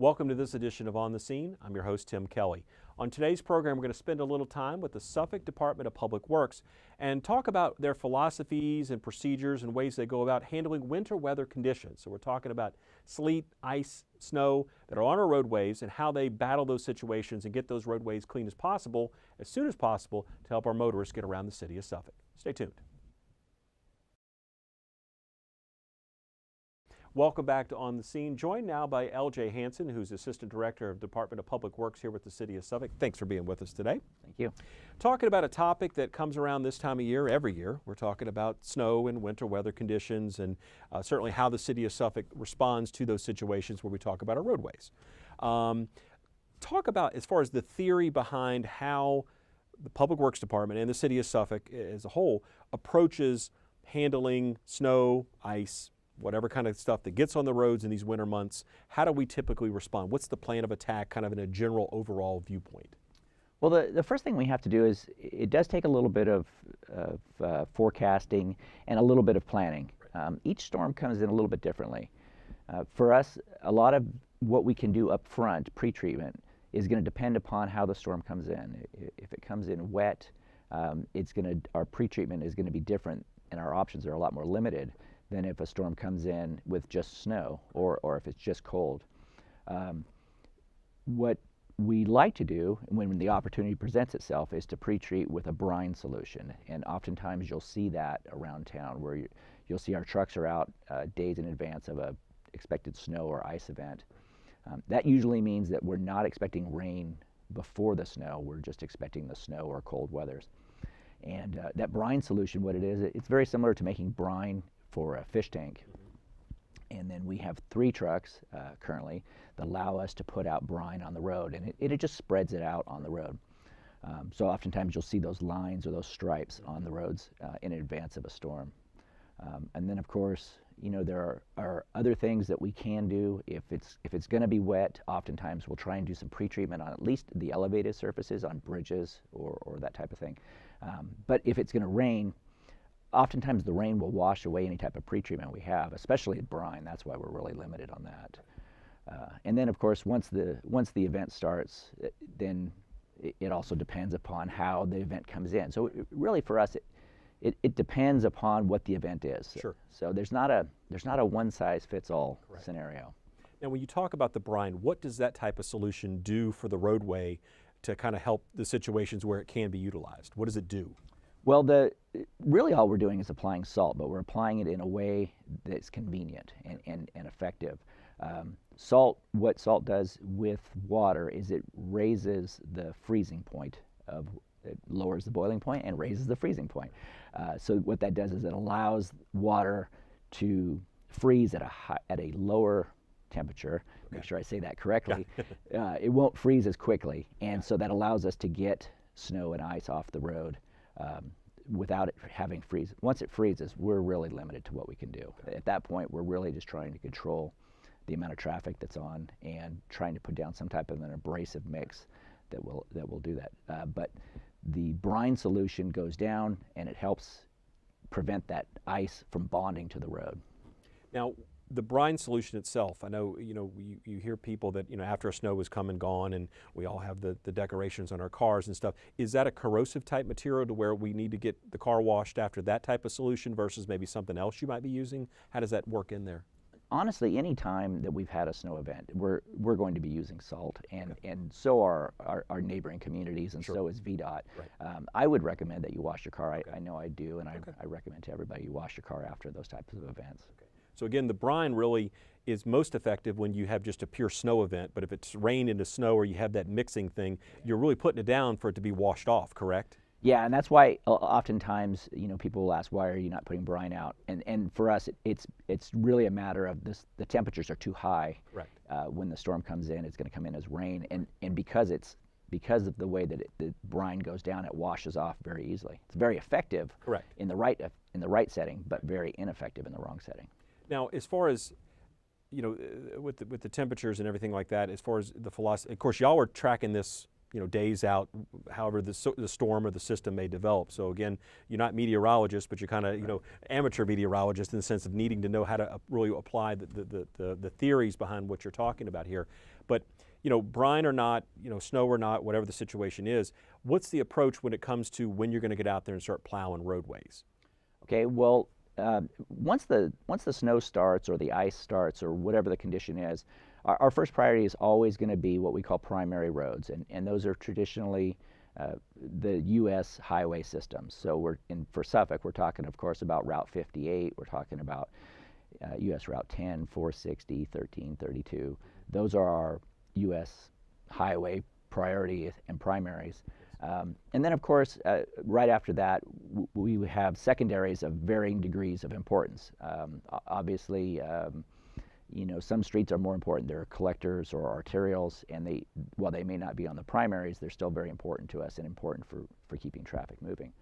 Welcome to this edition of On the Scene. I'm your host, Tim Kelly. On today's program, we're going to spend a little time with the Suffolk Department of Public Works and talk about their philosophies and procedures and ways they go about handling winter weather conditions. So we're talking about sleet, ice, snow that are on our roadways and how they battle those situations and get those roadways clean as possible, as soon as possible, to help our motorists get around the city of Suffolk. Stay tuned. Welcome back to On the Scene. Joined now by L.J. Hansen, who's Assistant Director of Department of Public Works here with the City of Suffolk. Thanks for being with us today. Thank you. Talking about a topic that comes around this time of year, every year. We're talking about snow and winter weather conditions and certainly how the City of Suffolk responds to those situations where we talk about our roadways. Talk about, as far as the theory behind how the Public Works Department and the City of Suffolk as a whole approaches handling snow, ice, whatever kind of stuff that gets on the roads in these winter months. How do we typically respond? What's the plan of attack kind of in a general overall viewpoint? Well, the first thing we have to do is it does take a little bit of forecasting and a little bit of planning. Each storm comes in a little bit differently. For us, a lot of what we can do up front, pre-treatment, is going to depend upon how the storm comes in. If it comes in wet, our pre-treatment is going to be different and our options are a lot more limited than if a storm comes in with just snow or if it's just cold. What we like to do when the opportunity presents itself is to pre-treat with a brine solution, and oftentimes you'll see that around town where you'll see our trucks are out days in advance of a expected snow or ice event. That usually means that we're not expecting rain before the snow, we're just expecting the snow or cold weathers. And that brine solution, what it is, it's very similar to making brine for a fish tank. And then we have 3 trucks currently that allow us to put out brine on the road, and it just spreads it out on the road. So oftentimes you'll see those lines or those stripes on the roads in advance of a storm. And then of course, you know, there are other things that we can do. If it's going to be wet, oftentimes we'll try and do some pre-treatment on at least the elevated surfaces on bridges or that type of thing. But if it's going to rain, oftentimes the rain will wash away any type of pre-treatment we have, especially at brine. That's why we're really limited on that. And then of course, once the event starts, then it also depends upon how the event comes in. So really for us, it depends upon what the event is. Sure. So there's not a one-size-fits-all scenario. Now when you talk about the brine, what does that type of solution do for the roadway to kind of help the situations where it can be utilized? What does it do? Well, really all we're doing is applying salt, but we're applying it in a way that's convenient and effective. What salt does with water is it raises the freezing point it lowers the boiling point and raises the freezing point. So what that does is it allows water to freeze at a lower temperature. Make sure I say that correctly. It won't freeze as quickly, and so that allows us to get snow and ice off the road without it having freeze. Once it freezes, we're really limited to what we can do. At that point, we're really just trying to control the amount of traffic that's on and trying to put down some type of an abrasive mix that will do that. But the brine solution goes down and it helps prevent that ice from bonding to the road. Now, the brine solution itself, I know, you hear people that, after a snow has come and gone and we all have the decorations on our cars and stuff. Is that a corrosive type material to where we need to get the car washed after that type of solution versus maybe something else you might be using? How does that work in there? Honestly, any time that we've had a snow event, we're going to be using salt, and so are our neighboring communities, and so is VDOT. Right. I would recommend that you wash your car. I know I do, and I recommend to everybody you wash your car after those types of events. Okay. So again, the brine really is most effective when you have just a pure snow event, but if it's rain into snow or you have that mixing thing, you're really putting it down for it to be washed off, correct? Yeah, and that's why oftentimes people will ask, why are you not putting brine out? And for us, it's really a matter of the temperatures are too high. Right. When the storm comes in, it's going to come in as rain, and because of the way that the brine goes down, it washes off very easily. It's very effective. Correct. In the right setting, but very ineffective in the wrong setting. Now, as far as with the temperatures and everything like that, as far as the philosophy, of course, y'all were tracking this days out, however the storm or the system may develop. So again, you're not meteorologists, but you're kind of amateur meteorologists in the sense of needing to know how to really apply the theories behind what you're talking about here. But brine or not, snow or not, whatever the situation is, what's the approach when it comes to when you're going to get out there and start plowing roadways? Okay, well, once the snow starts or the ice starts or whatever the condition is, our first priority is always going to be what we call primary roads, and those are traditionally the U.S. highway systems. So for Suffolk, we're talking, of course, about Route 58. We're talking about U.S. Route 10, 460, 13, 32. Those are our U.S. highway priority and primaries. And then, of course, right after that, we have secondaries of varying degrees of importance. Obviously, some streets are more important. They're collectors or arterials, and while they may not be on the primaries, they're still very important to us and important for keeping traffic moving.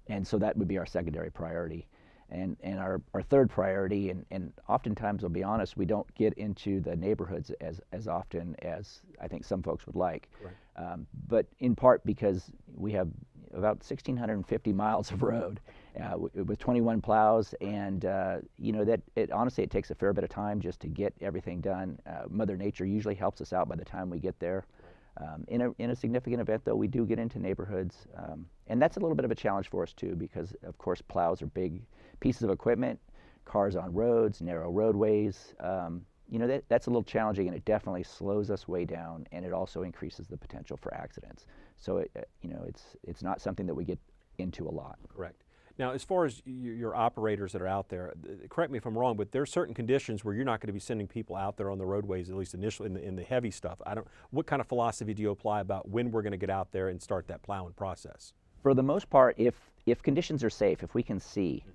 And so that would be our secondary priority. And our third priority, and oftentimes, I'll be honest, we don't get into the neighborhoods as often as I think some folks would like. Right. But in part because we have about 1,650 miles of road with 21 plows, and honestly, it takes a fair bit of time just to get everything done. Mother Nature usually helps us out by the time we get there. In a significant event, though, we do get into neighborhoods, and that's a little bit of a challenge for us too, because of course plows are big pieces of equipment, cars on roads, narrow roadways. That's a little challenging, and it definitely slows us way down, and it also increases the potential for accidents. So it's not something that we get into a lot. Correct. Now, as far as your operators that are out there, correct me if I'm wrong, but there are certain conditions where you're not going to be sending people out there on the roadways, at least initially in the heavy stuff. What kind of philosophy do you apply about when we're going to get out there and start that plowing process? For the most part, if conditions are safe, if we can see,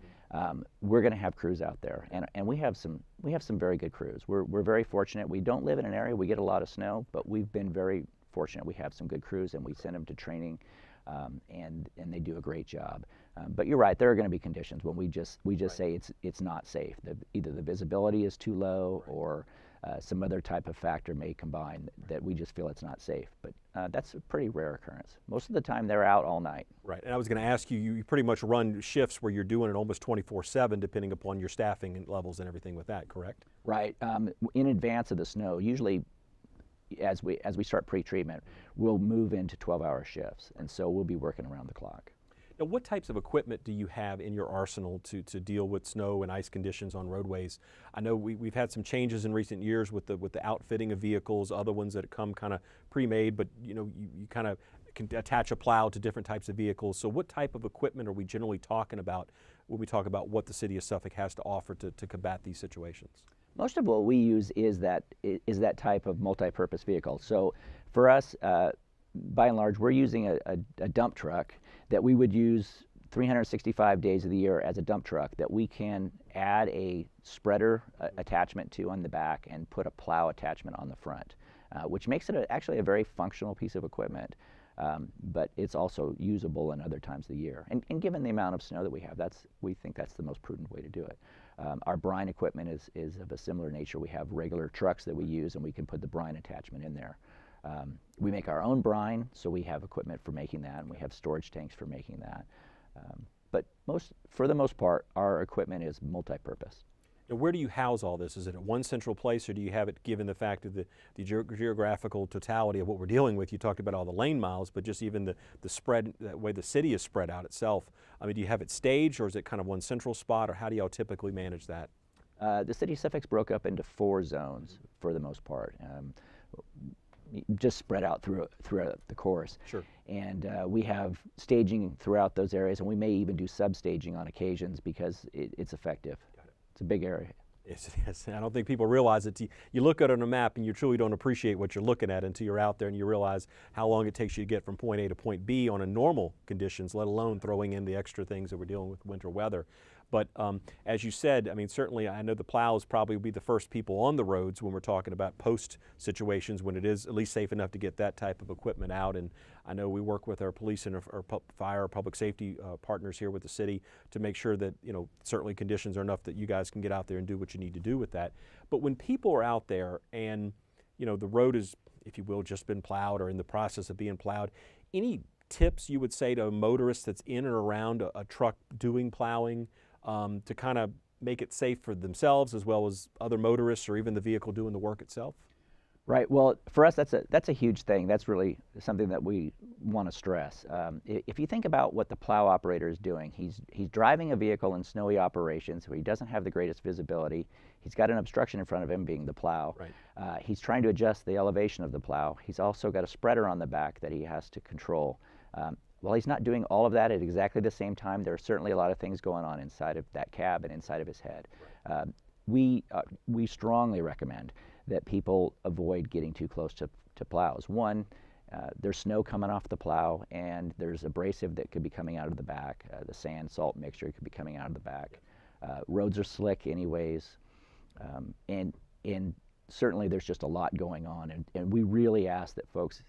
we're going to have crews out there, and we have some very good crews. We're very fortunate. We don't live in an area we get a lot of snow, but we've been very fortunate. We have some good crews, and we send them to training, and they do a great job. But you're right, there are going to be conditions when we just right. say it's not safe. Either the visibility is too low, right. or some other type of factor may combine that we just feel it's not safe. But that's a pretty rare occurrence. Most of the time they're out all night. Right, and I was going to ask you, you pretty much run shifts where you're doing it almost 24/7 depending upon your staffing levels and everything with that, correct? Right, in advance of the snow, usually as we start pre-treatment, we'll move into 12-hour shifts, and so we'll be working around the clock. Now, what types of equipment do you have in your arsenal to deal with snow and ice conditions on roadways? I know we've had some changes in recent years with the outfitting of vehicles, other ones that come kind of pre-made, but you kind of can attach a plow to different types of vehicles. So what type of equipment are we generally talking about when we talk about what the city of Suffolk has to offer to combat these situations? Most of what we use is that type of multi-purpose vehicle. So for us, by and large, we're using a dump truck that we would use 365 days of the year as a dump truck that we can add a spreader attachment to on the back and put a plow attachment on the front, which makes it actually a very functional piece of equipment, but it's also usable in other times of the year. And given the amount of snow that we have, we think that's the most prudent way to do it. Our brine equipment is of a similar nature. We have regular trucks that we use, and we can put the brine attachment in there. We make our own brine, so we have equipment for making that, and we have storage tanks for making that. But for the most part, our equipment is multi-purpose. Now, where do you house all this? Is it at one central place, or do you have it, given the fact of the geographical totality of what we're dealing with? You talked about all the lane miles, but just even the spread, the way the city is spread out itself. I mean, do you have it staged, or is it kind of one central spot, or how do y'all typically manage that? The city of Suffolk's broke up into 4 zones for the most part. Just spread out throughout the course. Sure. And we have staging throughout those areas, and we may even do sub-staging on occasions because it's effective. Got it. It's a big area. Yes, I don't think people realize it. You look at it on a map and you truly don't appreciate what you're looking at until you're out there and you realize how long it takes you to get from point A to point B on a normal conditions, let alone throwing in the extra things that we're dealing with winter weather. But as you said, I mean, certainly I know the plows probably will be the first people on the roads when we're talking about post situations when it is at least safe enough to get that type of equipment out. And I know we work with our police and our fire, public safety partners here with the city to make sure that, certainly conditions are enough that you guys can get out there and do what you need to do with that. But when people are out there and the road is, if you will, just been plowed or in the process of being plowed. Any tips you would say to a motorist that's in or around a truck doing plowing to kind of make it safe for themselves as well as other motorists or even the vehicle doing the work itself? Right. Well, for us, that's a huge thing. That's really something that we want to stress. If you think about what the plow operator is doing, he's driving a vehicle in snowy operations where he doesn't have the greatest visibility. He's got an obstruction in front of him, being the plow. Right. He's trying to adjust the elevation of the plow. He's also got a spreader on the back that he has to control. While he's not doing all of that at exactly the same time, there are certainly a lot of things going on inside of that cab and inside of his head. Right. We strongly recommend that people avoid getting too close to plows. One, there's snow coming off the plow, and there's abrasive that could be coming out of the back. The sand salt mixture could be coming out of the back. Roads are slick anyways, and certainly there's just a lot going on, and we really ask that folks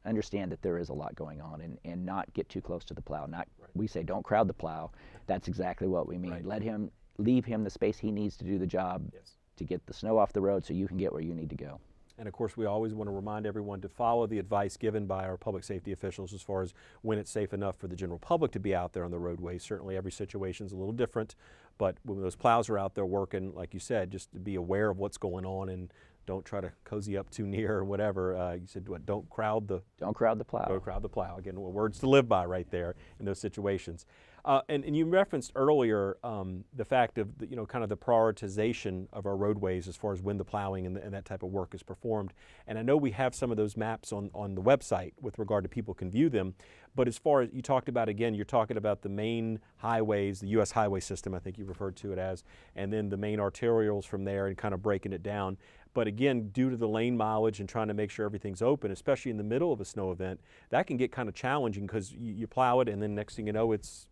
understand that there is a lot going on, and not get too close to the plow. We say don't crowd the plow. That's exactly what we mean. Right. Leave him the space he needs to do the job. Yes. To get the snow off the road so you can get where you need to go. And of course, we always want to remind everyone to follow the advice given by our public safety officials as far as when it's safe enough for the general public to be out there on the roadways. Certainly every situation is a little different, but when those plows are out there working, like you said, just to be aware of what's going on and don't try to cozy up too near or whatever. You said, what, don't crowd the plow. Don't crowd the plow. Again, words to live by right there in those situations. And you referenced earlier the fact of kind of the prioritization of our roadways as far as when the plowing and that type of work is performed. And I know we have some of those maps on the website with regard to people can view them. But as far as you talked about, again, you're talking about the main highways, the U.S. highway system, I think you referred to it as, and then the main arterials from there and kind of breaking it down. But again, due to the lane mileage and trying to make sure everything's open, especially in the middle of a snow event, that can get kind of challenging because you plow it and then next thing you know, it's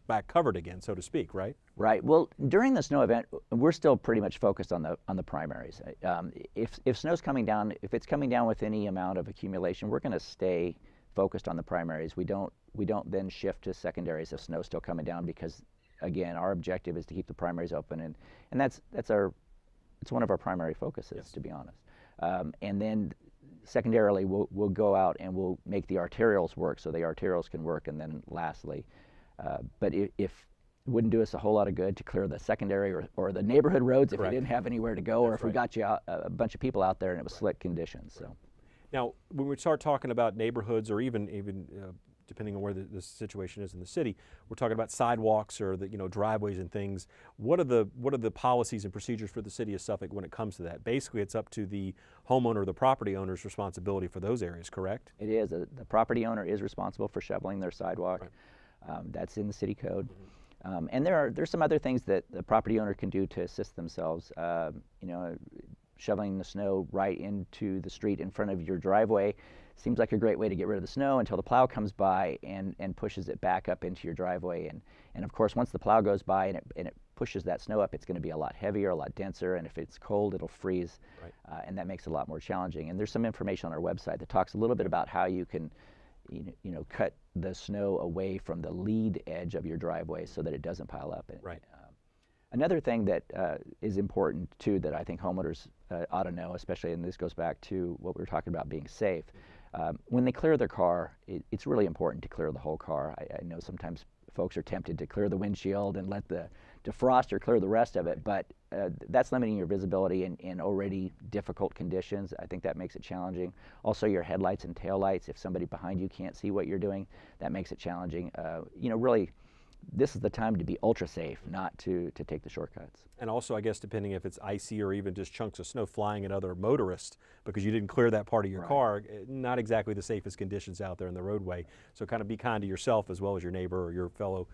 back covered again, so to speak, right? Right. Well, during the snow event, we're still pretty much focused on the primaries. If snow's coming down, if it's coming down with any amount of accumulation, we're going to stay focused on the primaries. We don't then shift to secondaries if snow's still coming down because, again, our objective is to keep the primaries open, and it's one of our primary focuses, yes, to be honest. And then secondarily, we'll go out and we'll make the arterials work so the arterials can work, and then lastly, but if it wouldn't do us a whole lot of good to clear the secondary or the neighborhood roads if we didn't have anywhere to go, or if we got you out, a bunch of people out there and it was slick conditions. So, now when we start talking about neighborhoods, or even depending on where the situation is in the city, we're talking about sidewalks or the driveways and things. What are the policies and procedures for the city of Suffolk when it comes to that? Basically, it's up to the homeowner or the property owner's responsibility for those areas, correct? It is. The property owner is responsible for shoveling their sidewalk. Right. That's in the city code. Mm-hmm. And there's some other things that the property owner can do to assist themselves. Shoveling the snow right into the street in front of your driveway seems like a great way to get rid of the snow until the plow comes by and pushes it back up into your driveway. And of course, once the plow goes by and it pushes that snow up, it's going to be a lot heavier, a lot denser, and if it's cold, it'll freeze. Right. And that makes it a lot more challenging. And there's some information on our website that talks a little bit about how you can cut the snow away from the lead edge of your driveway so that it doesn't pile up. Right. Another thing that is important too that I think homeowners ought to know, especially, and this goes back to what we were talking about being safe, when they clear their car, it's really important to clear the whole car. I know sometimes folks are tempted to clear the windshield and let the defroster clear the rest of it, but that's limiting your visibility in already difficult conditions. I think that makes it challenging. Also, your headlights and taillights, if somebody behind you can't see what you're doing, that makes it challenging. Really, this is the time to be ultra safe, not to take the shortcuts. And also, I guess, depending if it's icy or even just chunks of snow flying at other motorists because you didn't clear that part of your car, not exactly the safest conditions out there in the roadway. So kind of be kind to yourself as well as your neighbor or your fellow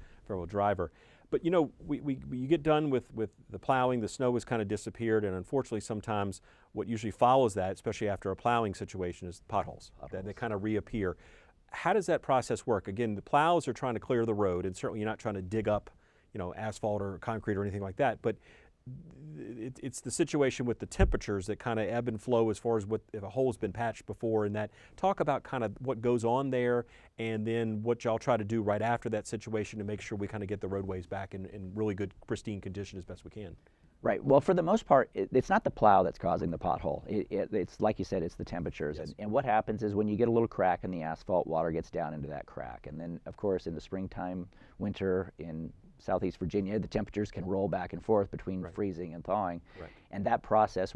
driver. But you get done with the plowing, the snow has kind of disappeared, and unfortunately sometimes what usually follows that, especially after a plowing situation, is potholes. They kind of reappear. How does that process work? Again, the plows are trying to clear the road, and certainly you're not trying to dig up, asphalt or concrete or anything like that. But it's the situation with the temperatures that kind of ebb and flow as far as if a hole's been patched before, and that. Talk about kind of what goes on there, and then what y'all try to do right after that situation to make sure we kind of get the roadways back in really good, pristine condition as best we can. Right. Well, for the most part, it's not the plow that's causing the pothole. It's like you said, it's the temperatures. Yes. And what happens is when you get a little crack in the asphalt, water gets down into that crack. And then, of course, in the springtime, winter in Southeast Virginia, the temperatures can roll back and forth between Right. freezing and thawing. Right. And that process,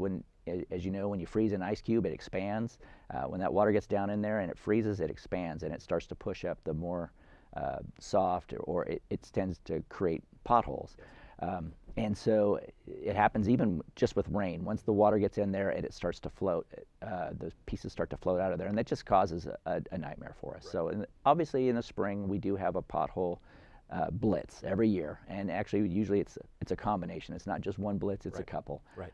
as you know, when you freeze an ice cube, it expands. When that water gets down in there and it freezes, it expands and it starts to push up the more soft, or it tends to create potholes. Yes. And so it happens even just with rain. Once the water gets in there and it starts to float, those pieces start to float out of there, and that just causes a nightmare for us. Right. So obviously in the spring we do have a pothole blitz every year, and actually usually it's a combination. It's not just one blitz, it's Right. a couple. Right.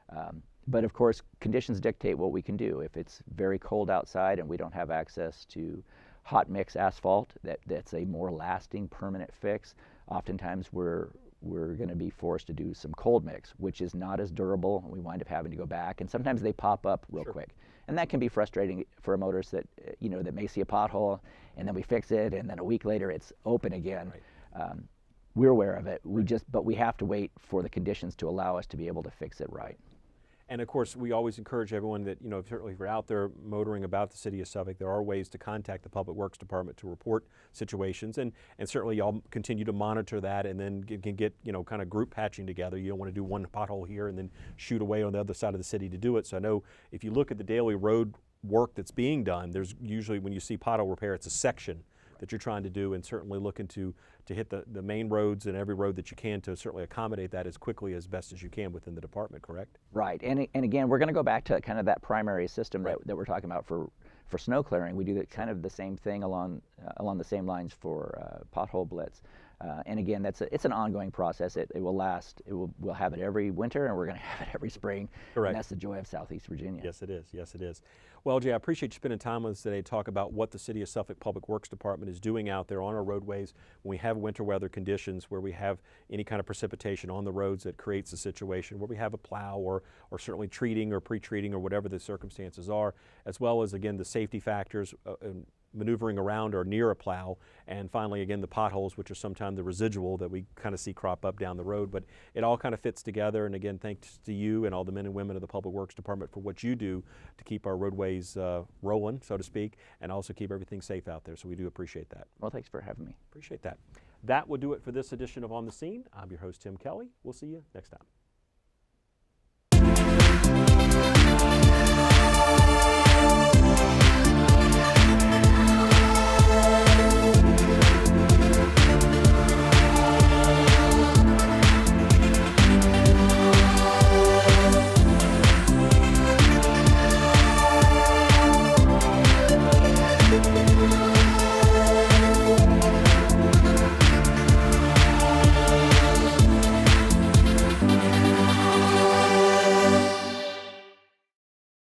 But of course conditions dictate what we can do. If it's very cold outside and we don't have access to hot mix asphalt that's a more lasting permanent fix, oftentimes we're going to be forced to do some cold mix, which is not as durable, and we wind up having to go back, and sometimes they pop up real Sure. quick, and that can be frustrating for a motorist that that may see a pothole and then we fix it and then a week later it's open again. Right. We're aware of it. But we have to wait for the conditions to allow us to be able to fix it right. And of course, we always encourage everyone that, certainly if you're out there motoring about the city of Suffolk, there are ways to contact the Public Works Department to report situations. And certainly y'all continue to monitor that, and then can get, kind of group patching together. You don't want to do one pothole here and then shoot away on the other side of the city to do it. So I know if you look at the daily road work that's being done, there's usually, when you see pothole repair, it's a section that you're trying to do, and certainly looking to hit the main roads and every road that you can to certainly accommodate that as quickly as best as you can within the department, correct? Right, and again, we're going to go back to kind of that primary system Right. that we're talking about for snow clearing. We do kind of the same thing along the same lines for pothole blitz. And again, it's an ongoing process. It will last. We'll have it every winter, and we're going to have it every spring. Correct. And that's the joy of Southeast Virginia. Yes, it is. Yes, it is. Well, Jay, I appreciate you spending time with us today to talk about what the City of Suffolk Public Works Department is doing out there on our roadways when we have winter weather conditions, where we have any kind of precipitation on the roads that creates a situation where we have a plow or certainly treating or pre-treating or whatever the circumstances are, as well as, again, the safety factors and maneuvering around or near a plow, and finally, again, the potholes, which are sometimes the residual that we kind of see crop up down the road. But it all kind of fits together, and again, thanks to you and all the men and women of the Public Works Department for what you do to keep our roadways rolling, so to speak, and also keep everything safe out there. So we do appreciate that. Well, thanks for having me. Appreciate that. That will do it for this edition of On the Scene. I'm your host, Tim Kelly. We'll see you next time.